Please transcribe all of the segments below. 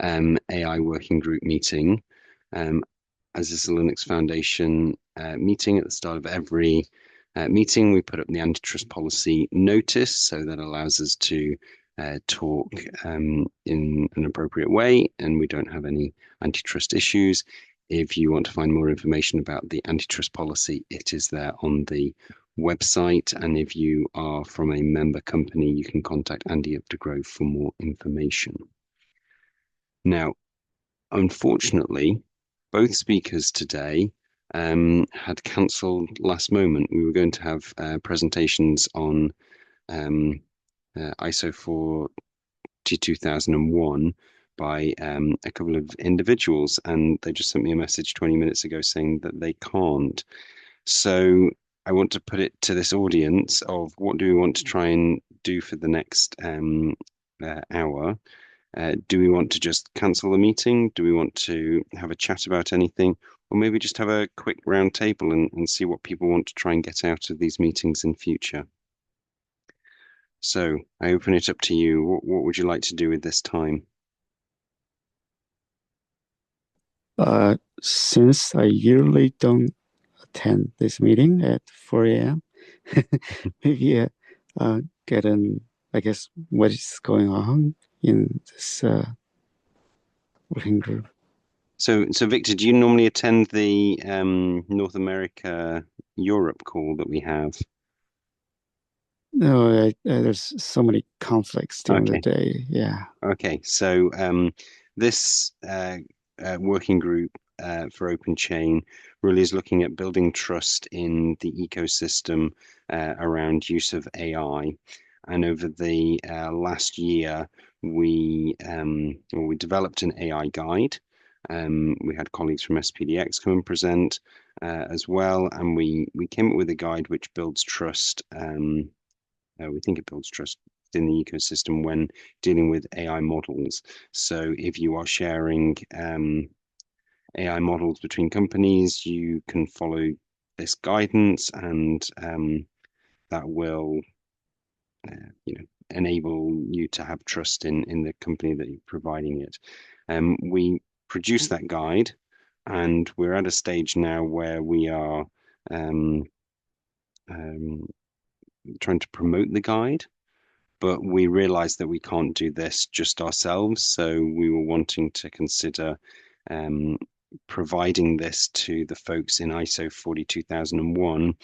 AI working group meeting. Um, as this is a Linux Foundation meeting, at the start of every meeting, we put up the antitrust policy notice, so that allows us to talk in an appropriate way, and we don't have any antitrust issues. If you want to find more information about the antitrust policy, it is there on the website. And if you are from a member company, you can contact Andy Updegrove for more information. Now, unfortunately, both speakers today had cancelled last moment. We were going to have presentations on um, ISO 42001 by a couple of individuals, and they just sent me a message 20 minutes ago saying that they can't. So I want to put it to this audience of what do we want to try and do for the next hour. Do we want to just cancel the meeting? Do we want to have a chat about anything? Or maybe just have a quick round table and see what people want to try and get out of these meetings in future. So I open it up to you. What would you like to do with this time? Since I usually don't attend this meeting at 4 a.m., maybe get I guess, what is going on in this working group. So Victor, do you normally attend the North America Europe call that we have? No, there's so many conflicts during the Okay. day. Yeah. Okay, so this working group for OpenChain really is looking at building trust in the ecosystem around use of AI. And over the last year, we developed an AI guide. We had colleagues from SPDX come and present as well, and we came up with a guide which builds trust. We think it builds trust in the ecosystem when dealing with AI models. So if you are sharing AI models between companies, you can follow this guidance, and that will, enable you to have trust in the company that you're providing it. We produce that guide, and we're at a stage now where we are um, um, trying to promote the guide, but we realized that we can't do this just ourselves. So we were wanting to consider um, providing this to the folks in ISO 42001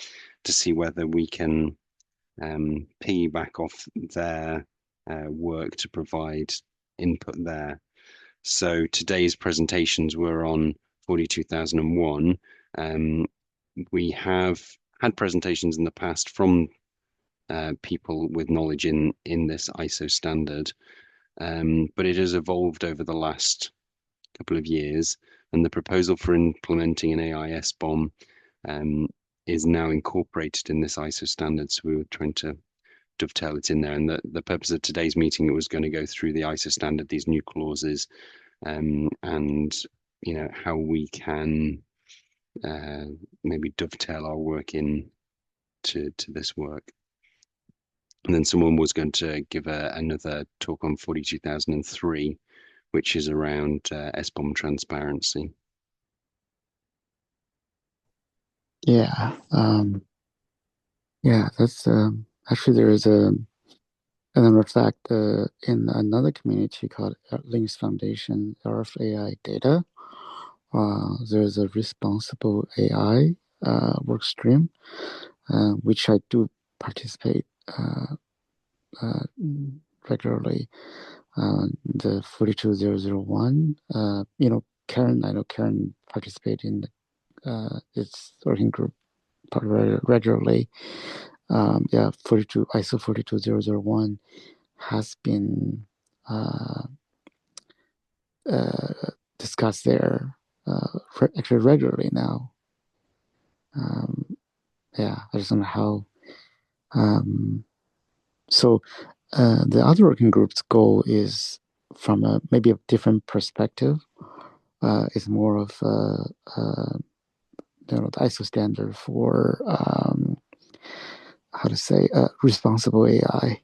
to see whether we can piggyback off their work to provide input there. So today's presentations were on 42001. Um, we have had presentations in the past from people with knowledge in this ISO standard. But it has evolved over the last couple of years, and the proposal for implementing an AIS bomb is now incorporated in this ISO standard. So we were trying to dovetail it in there. And the purpose of today's meeting, it was going to go through the ISO standard, these new clauses, and how we can uh, maybe dovetail our work in to this work. And then someone was going to give another talk on 42003, which is around SBOM transparency. Yeah. Yeah, that's actually there is another fact in another community called Linux Foundation RFAI Data. There's a responsible AI work stream, which I do participate regularly. The 42001, Karen, I know Karen participated in its working group regularly. Yeah, 42 ISO 42001 has been discussed there actually regularly now. Yeah, I just don't know how. So the other working group's goal is from maybe a different perspective. It's more of the ISO standard for how to say responsible AI.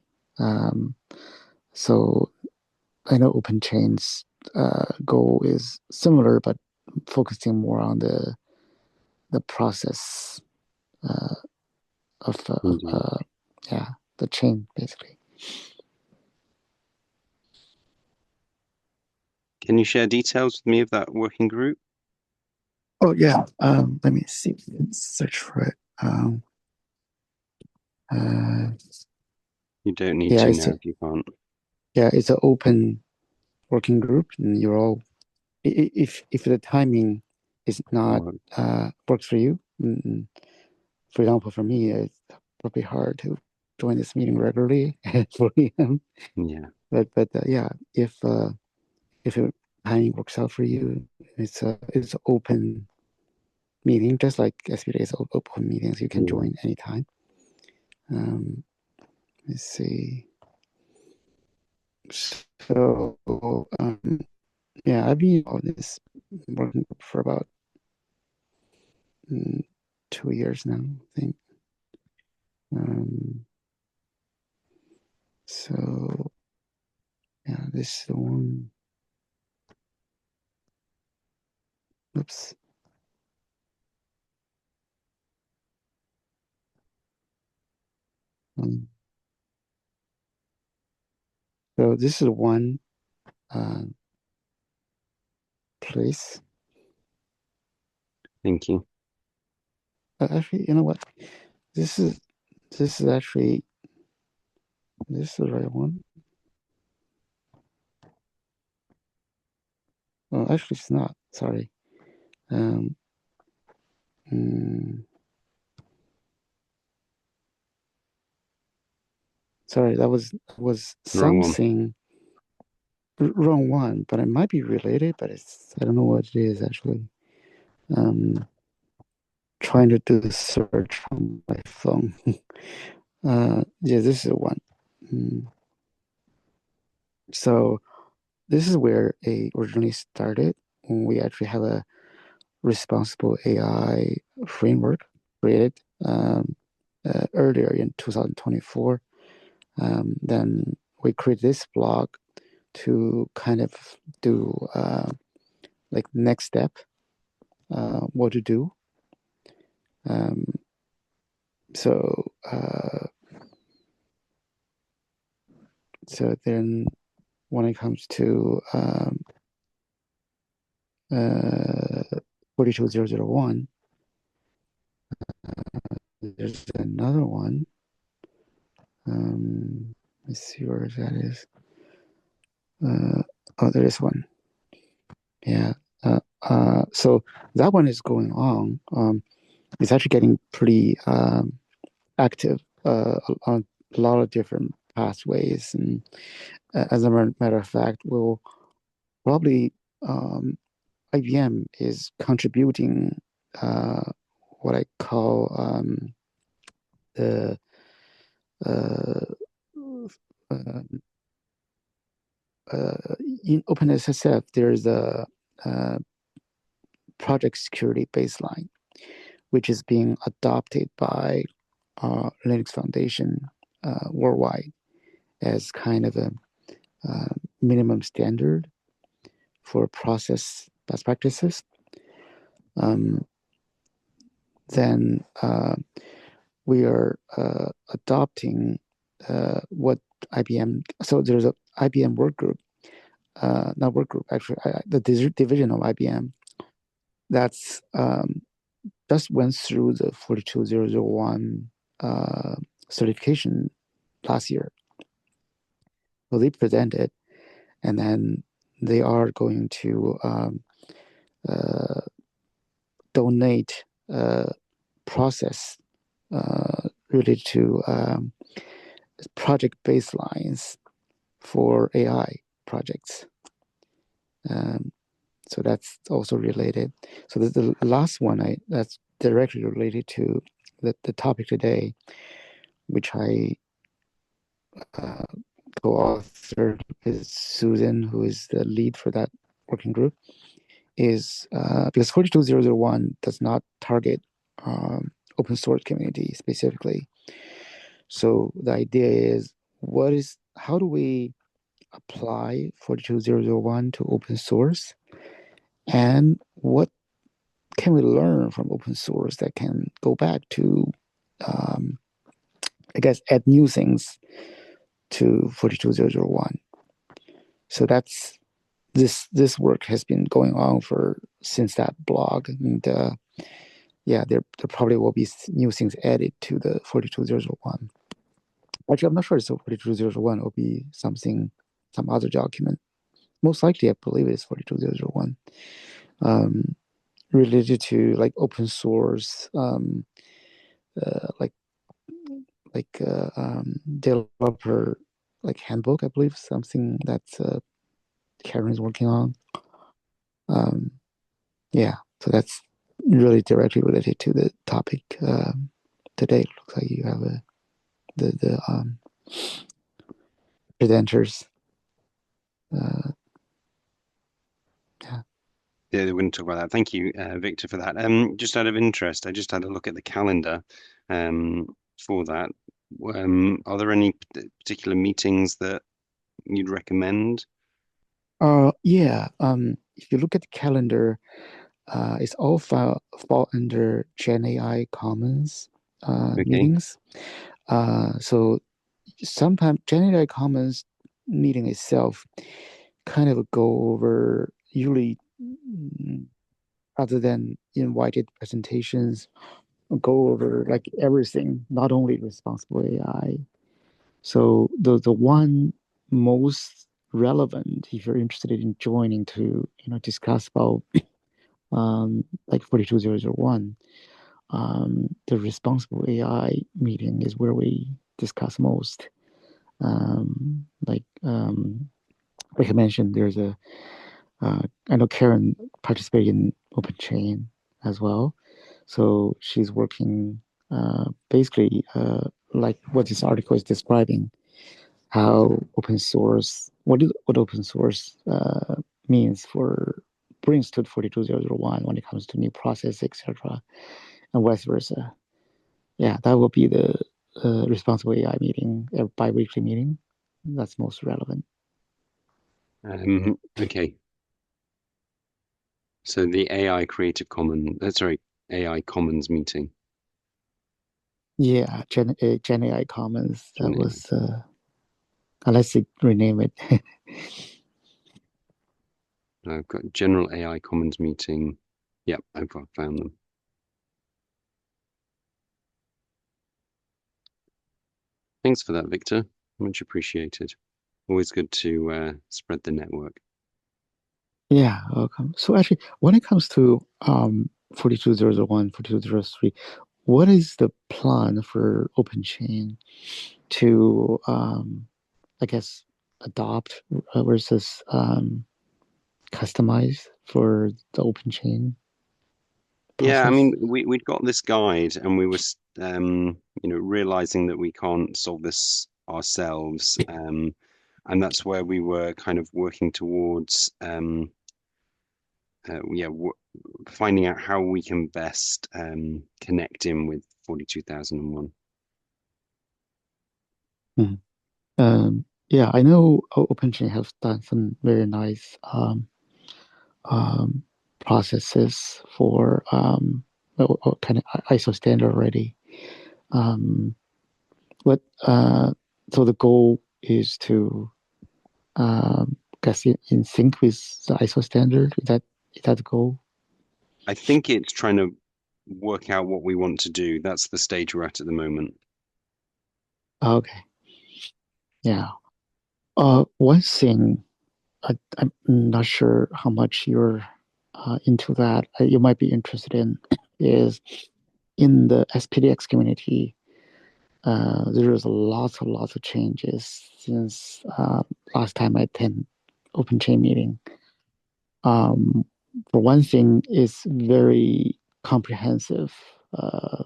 So I know OpenChain's goal is similar, but focusing more on the process uh, of Indeed. yeah, the chain basically. Can you share details with me of that working group? Oh yeah. Let me see. Search for it. Uh, You don't need yeah, to now if you can't. it's an open working group, and you're all if the timing is not Well, works for you. For example, for me, it's probably hard to join this meeting regularly at 4 a.m. yeah. But yeah, if the timing works out for you, it's open meeting, just like SBA is open meetings. You can Yeah. join anytime. Um, let's see. So yeah, I've been on this working group for about mm, 2 years now, I think. Um, so yeah, this is the one. Oops. Um, so this is one uh, place. Thank you. Actually, you know what? This is this is actually this is the right one. Oh, actually, it's not. Sorry. Um, mm, sorry, that was Wrong one. something wrong one, but it might be related. But it's I don't know what it is actually. Um, trying to do the search on my phone. Yeah, this is one. Mm, so this is where a originally started when we actually have a responsible AI framework created earlier in 2024. Then we created this blog to kind of do like next step, what to do. Um, so so then when it comes to 42001, there's another one. Let's see where that is. Oh, there is one. Yeah. So that one is going on. It's actually getting pretty active on a lot of different pathways. And as a matter of fact, we'll probably IBM is contributing uh, what I call the uh, uh, in OpenSSF, there's a uh, project security baseline, which is being adopted by Linux Foundation worldwide as kind of a minimum standard for process best practices. Um, then we are adopting what IBM. So there's a IBM work group, not work group actually, the division of IBM that's just went through the 42001 certification last year. So they presented, and then they are going to uh, donate process related to project baselines for AI projects. Um, so that's also related. So the last one that's directly related to the topic today, which I uh, co-authored with Susan, who is the lead for that working group, is because 42001 does not target open source community specifically. So the idea is, how do we apply 42001 to open source, and what can we learn from open source that can go back to, um, I guess, add new things to 42001. So that's this work has been going on for since that blog, and yeah, there probably will be new things added to the 42001. Actually, I'm not sure. So 42001 will be something, some other document. Most likely, I believe it's 42001, um, related to like open source, uh, like developer like handbook. I believe something that Karen is working on. Um, yeah, so that's really directly related to the topic today. It looks like you have the presenters. Uh, yeah. Yeah, they wouldn't talk about that. Thank you, Victor, for that. Just out of interest, I just had a look at the calendar for that. Are there any particular meetings that you'd recommend? Yeah. If you look at the calendar, it's all fall under Gen AI Commons Okay. meetings. So sometimes Gen AI Commons meeting itself kind of go over usually, other than invited presentations, go over like everything, not only responsible AI. So the one most relevant, if you're interested in joining to discuss about like 42001, the responsible AI meeting is where we discuss most. Like like I mentioned, there's a I know Karen participated in OpenChain as well, so she's working basically like what this article is describing, how open source, what open source means for brings to 42001 when it comes to new process, etc., and vice versa. Yeah, that will be the responsible AI meeting, a bi-weekly meeting. That's most relevant. Okay. So the AI Creative Commons, sorry, AI Commons meeting. Yeah, Gen AI Commons. That Gen was let's rename it. I've got General AI Commons meeting. Yep, I've found them. Thanks for that, Victor. Much appreciated. Always good to spread the network. Yeah, welcome. So actually, when it comes to 42001, 4203, what is the plan for OpenChain to, I guess, adopt versus customize for the OpenChain Yeah, I process? mean, we'd got this guide, and we were, realizing that we can't solve this ourselves, and that's where we were kind of working towards, yeah, w finding out how we can best connect in with 42,001. Mhm. Yeah, I know OpenChain have done some very nice um, processes for kind of ISO standard already. Um, but so the goal is to guess in sync with the ISO standard. Is that the goal? I think it's trying to work out what we want to do. That's the stage we're at the moment. Okay, yeah. One thing I'm not sure how much you're into that. You might be interested in is in the SPDX community. There is lots of changes since last time I attended OpenChain meeting. Um, for one thing, it's very comprehensive. Uh,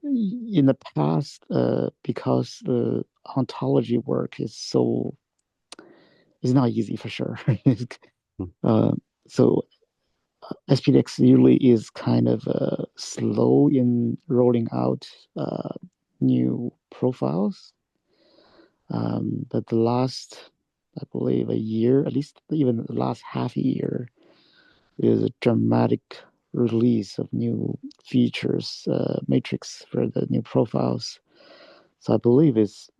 in the past, because the ontology work is not easy for sure. uh, so SPDX usually is kind of slow in rolling out new profiles. But the last I believe, a year, at least even the last half a year, there's a dramatic release of new features, matrix for the new profiles. So I believe it's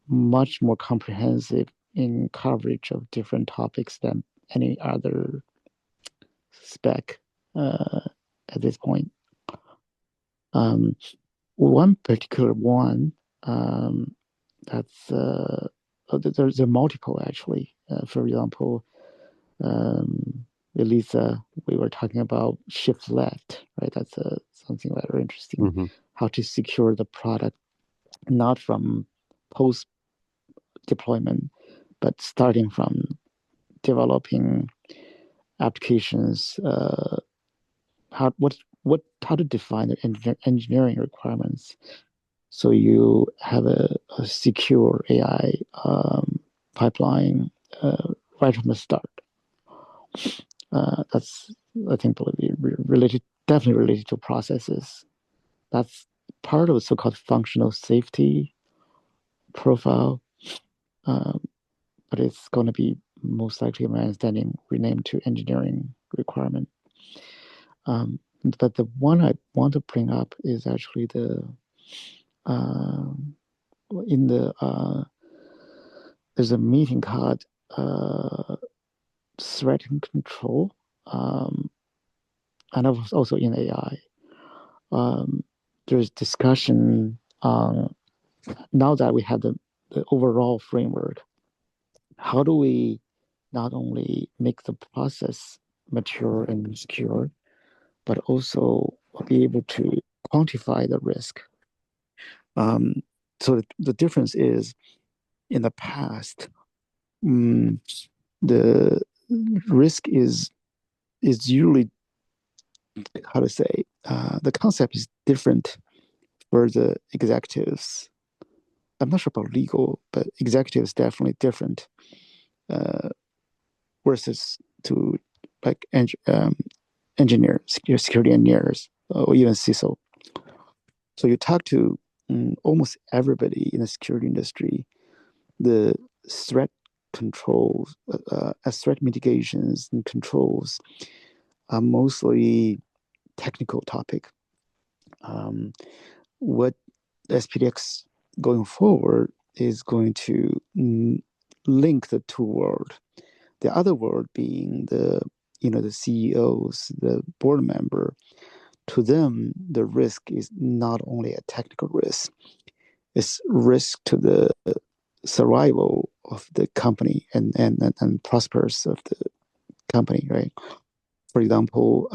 much more comprehensive in coverage of different topics than any other spec at this point. Um, One particular one that's there's a multiple actually. For example, Elisa, we were talking about shift left, right? That's something very interesting. Hmm. How to secure the product not from post deployment, but starting from developing applications. How to define the engineering requirements so you have a secure AI pipeline right from the start. That's I think related, definitely related to processes. That's part of the so-called functional safety profile, um, but it's going to be most likely, my understanding, renamed to engineering requirement. But the one I want to bring up is actually the uh, in the there's a meeting called threat and control, um, and also in AI. Um, there's discussion on now that we have the overall framework. How do we not only make the process mature and secure, but also be able to quantify the risk? Um, so the difference is in the past, um, the risk is usually how to say the concept is different for the executives. I'm not sure about legal, but executives definitely different uh, versus to like engineers, security engineers, or even CISO. So you talk to almost everybody in the security industry. The threat controls, threat mitigations and controls are mostly technical topic. Um, what SPDX going forward is going to link the two worlds. The other world being the CEOs, the board member. To them, the risk is not only a technical risk; it's risk to the survival of the company and prosperous of the company. Right. For example,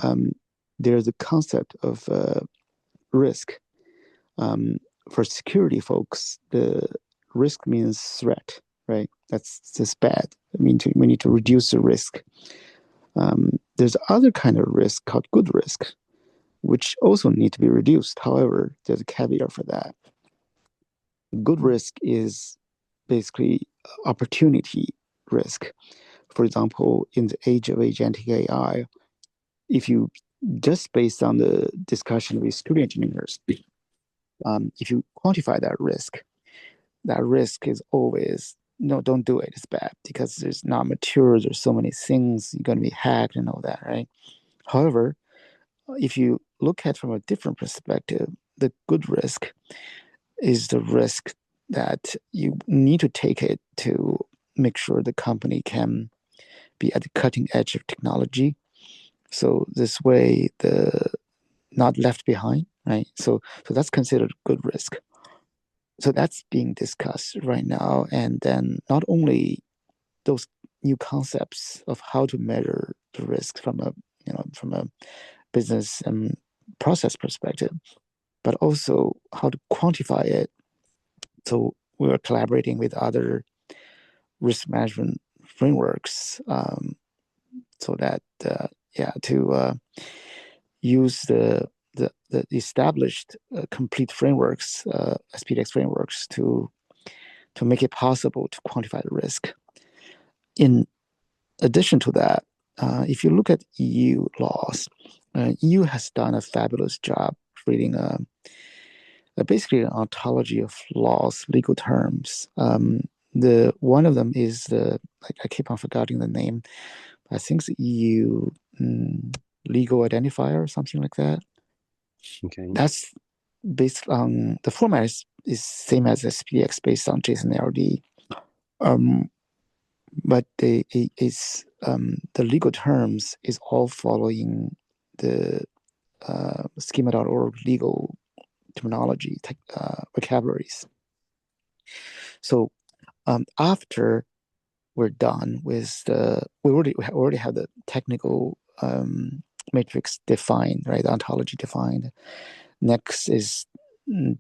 there's a concept of risk. Um, for security folks, the risk means threat, right? That's just bad. I mean, we need to reduce the risk. There's other kind of risk called good risk, which also need to be reduced. However, there's a caveat for that. Good risk is basically opportunity risk. For example, in the age of agentic AI, if you just based on the discussion with security engineers, if you quantify that risk is always no, don't do it. It's bad because there's not mature. There's so many things you're going to be hacked and all that, right? However, if you look at it from a different perspective, the good risk is the risk that you need to take it to make sure the company can be at the cutting edge of technology. So this way, the not left behind, right? So that's considered good risk. So that's being discussed right now, and then not only those new concepts of how to measure the risk from a business and process perspective, but also how to quantify it. So we are collaborating with other risk management frameworks, so that to use the established complete frameworks, SPDX frameworks, to make it possible to quantify the risk. In addition to that, if you look at EU laws, EU has done a fabulous job creating basically an ontology of laws, legal terms the one of them is the I keep on forgetting the name. I think it's EU legal identifier or something like that. Okay. That's based on the format is same as SPX based on JSON LD. Um, but the legal terms is all following the schema.org legal terminology vocabularies. So after we're done with we already have the technical matrix defined, right? The ontology defined. Next is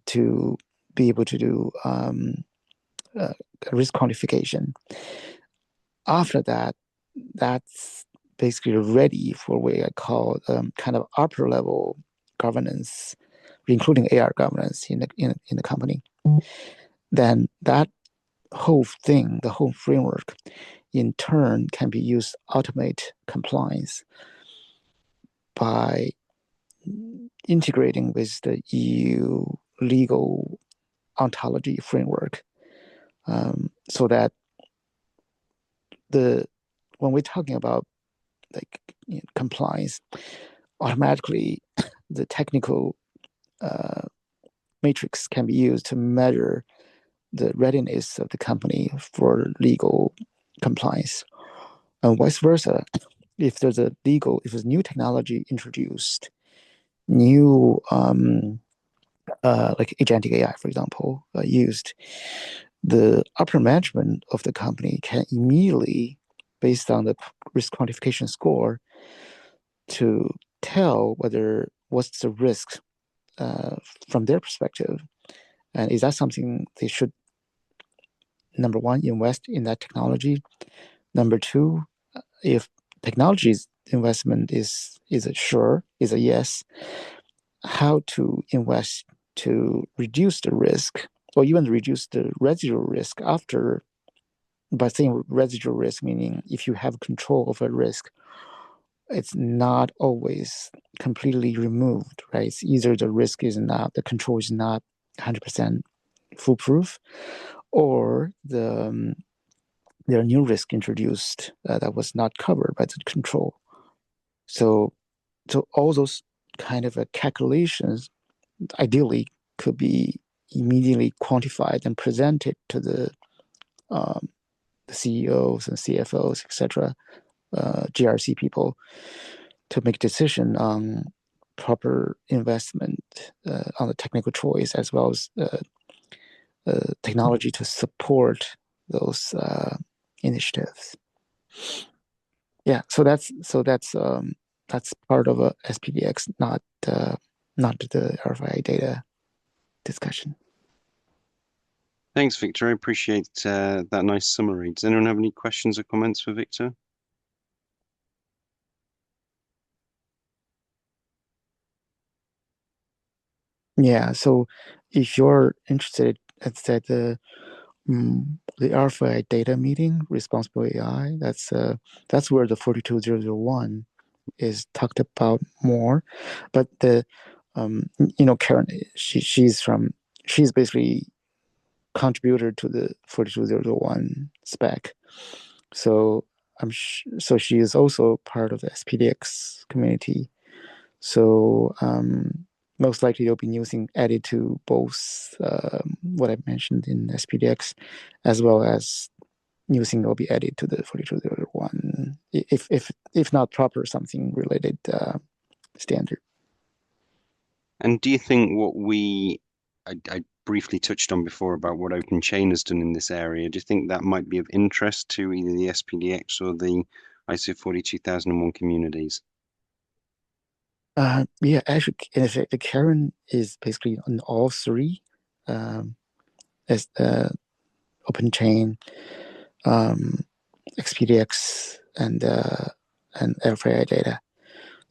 to be able to do uh, risk quantification. After that, that's basically ready for what I call kind of upper level governance, including AR governance in the company. Then that whole thing, the whole framework, in turn can be used to automate compliance by integrating with the EU legal ontology framework, so that the when we're talking about like compliance, automatically the technical uh, matrix can be used to measure the readiness of the company for legal compliance, and vice versa. If there's new technology introduced, new like agentic AI, for example, used, the upper management of the company can immediately, based on the risk quantification score, to tell whether what's the risk uh, from their perspective, and is that something they should, number one, invest in that technology. Number two, if technology's investment is a sure, is a yes, how to invest to reduce the risk or even reduce the residual risk after. By saying residual risk, meaning if you have control of a risk, it's not always completely removed, right? It's either the risk is not, the control is not 100% foolproof, or there are new risk introduced that was not covered by the control. So, so all those kind of calculations ideally could be immediately quantified and presented to the CEOs and CFOs, etc., GRC people, to make a decision on proper investment on the technical choice as well as technology to support those initiatives. Yeah, that's part of a SPDX, not the RFI data discussion. Thanks, Victor. I appreciate that nice summary. Does anyone have any questions or comments for Victor? Yeah, so if you're interested, it's at the RFI data meeting, responsible AI. That's where the 42001 is talked about more. But Karen, she's basically contributor to the 42001 spec. So so she is also part of the SPDX community. So most likely they'll be using added to both what I mentioned in SPDX, as well as using will be added to the 42001 if not proper something related standard. And do you think I briefly touched on before about what OpenChain has done in this area, do you think that might be of interest to either the SPDX or the ISO 42001 communities? Yeah, actually, the Karen is basically on all three, um, as OpenChain, um, XPDX, and Airfryer data.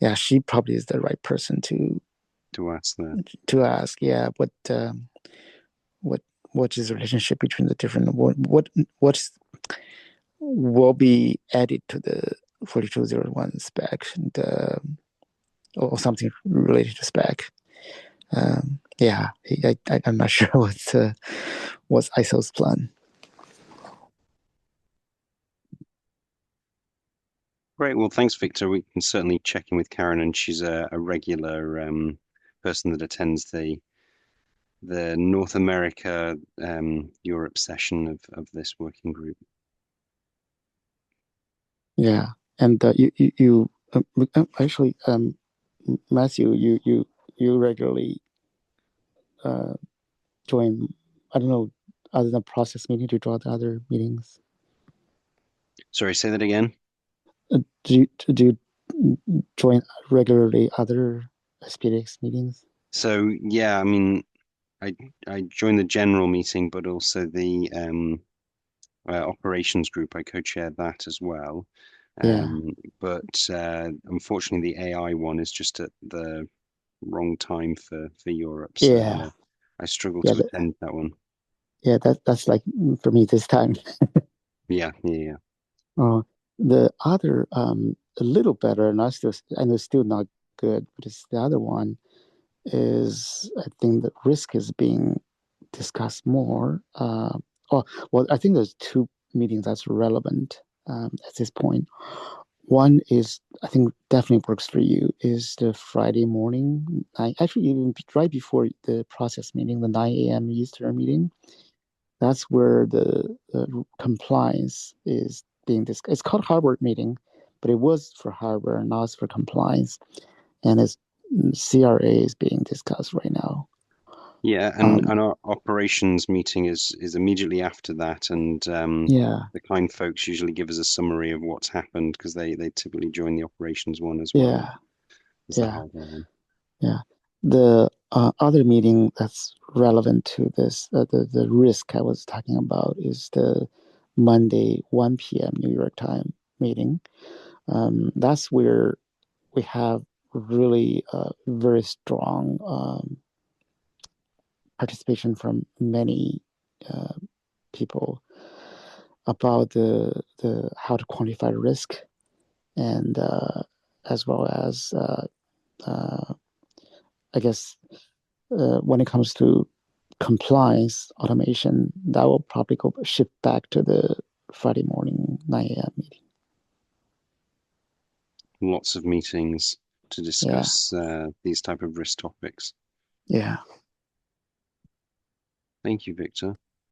Yeah, she probably is the right person To ask that. to ask. Yeah, what what is the relationship between the different what will be added to the 4201 spec, and or something related to spec. Yeah, I'm not sure what's ISO's plan. Great. Well, thanks, Victor. We can certainly check in with Karen, and she's a regular person that attends the North America Europe session of this working group. Yeah, and actually, Matthew, you regularly uh, join. I don't know, other than process meeting, to draw the other meetings. Sorry, say that again. Do you join regularly other SPDX meetings? So yeah, I mean, I I joined the general meeting, but also the operations group. I co-chaired that as well. Yeah, But unfortunately, the AI one is just at the wrong time for Europe, so yeah, I struggle yeah. to attend that one. Yeah, that's like for me this time. Yeah, yeah, yeah. Uh, the other a little better, and I know still not good, but it's the other one is I think that risk is being discussed more. Oh, well, I think there's two meetings that's relevant at this point. One is I think definitely works for you is the Friday morning. I actually even right before the process meeting, the 9 a.m. Eastern meeting. That's where the compliance is being discussed. It's called Harvard meeting, but it was for Harvard and now it's for compliance. And it's CRA is being discussed right now. Yeah, and Um, our operations meeting is immediately after that, and yeah, the kind folks usually give us a summary of what's happened because they typically join the operations one as well yeah, as the yeah, hardware one. yeah. The other meeting that's relevant to this, the risk I was talking about, is the Monday 1 p.m. New York time meeting. That's where we have really very strong participation from many uh, people about the how to quantify risk and as well as I guess when it comes to compliance automation, that will probably go shift back to the Friday morning 9 a.m. meeting. Lots of meetings to Yeah, discuss these type of risk topics. yeah, Thank you, Victor.